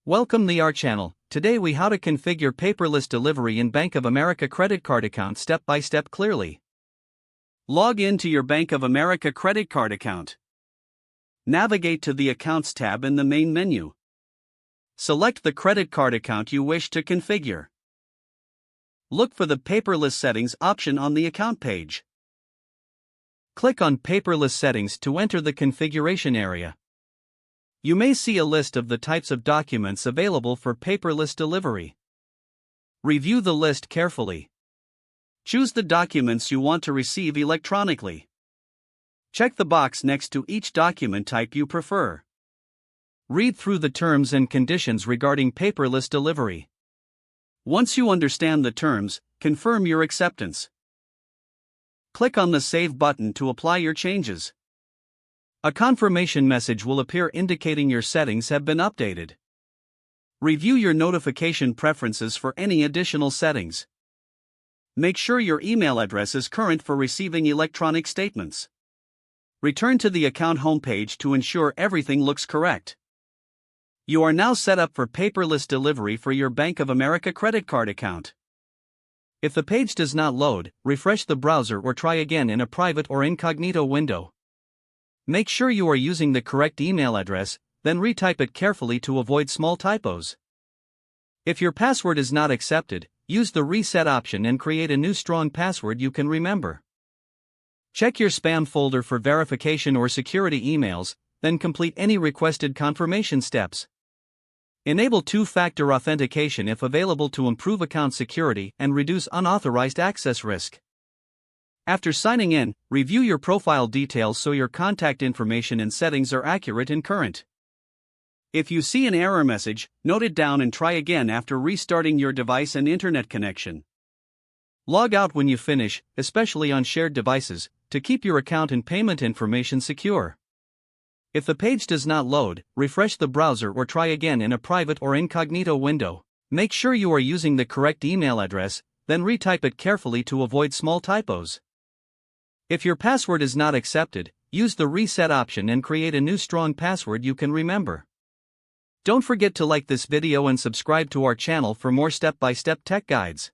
Welcome to our channel. Today we how to configure paperless delivery in Bank of America credit card account step by step clearly. Log in to your Bank of America credit card account. Navigate to the Accounts tab in the main menu. Select the credit card account you wish to configure. Look for the Paperless Settings option on the account page. Click on Paperless Settings to enter the configuration area. You may see a list of the types of documents available for paperless delivery. Review the list carefully. Choose the documents you want to receive electronically. Check the box next to each document type you prefer. Read through the terms and conditions regarding paperless delivery. Once you understand the terms, confirm your acceptance. Click on the Save button to apply your changes. A confirmation message will appear indicating your settings have been updated. Review your notification preferences for any additional settings. Make sure your email address is current for receiving electronic statements. Return to the account homepage to ensure everything looks correct. You are now set up for paperless delivery for your Bank of America credit card account. If the page does not load, refresh the browser or try again in a private or incognito window. Make sure you are using the correct email address, then retype it carefully to avoid small typos. If your password is not accepted, use the reset option and create a new strong password you can remember. Check your spam folder for verification or security emails, then complete any requested confirmation steps. Enable two-factor authentication if available to improve account security and reduce unauthorized access risk. After signing in, review your profile details so your contact information and settings are accurate and current. If you see an error message, note it down and try again after restarting your device and internet connection. Log out when you finish, especially on shared devices, to keep your account and payment information secure. If the page does not load, refresh the browser or try again in a private or incognito window. Make sure you are using the correct email address, then retype it carefully to avoid small typos. If your password is not accepted, use the reset option and create a new strong password you can remember. Don't forget to like this video and subscribe to our channel for more step-by-step tech guides.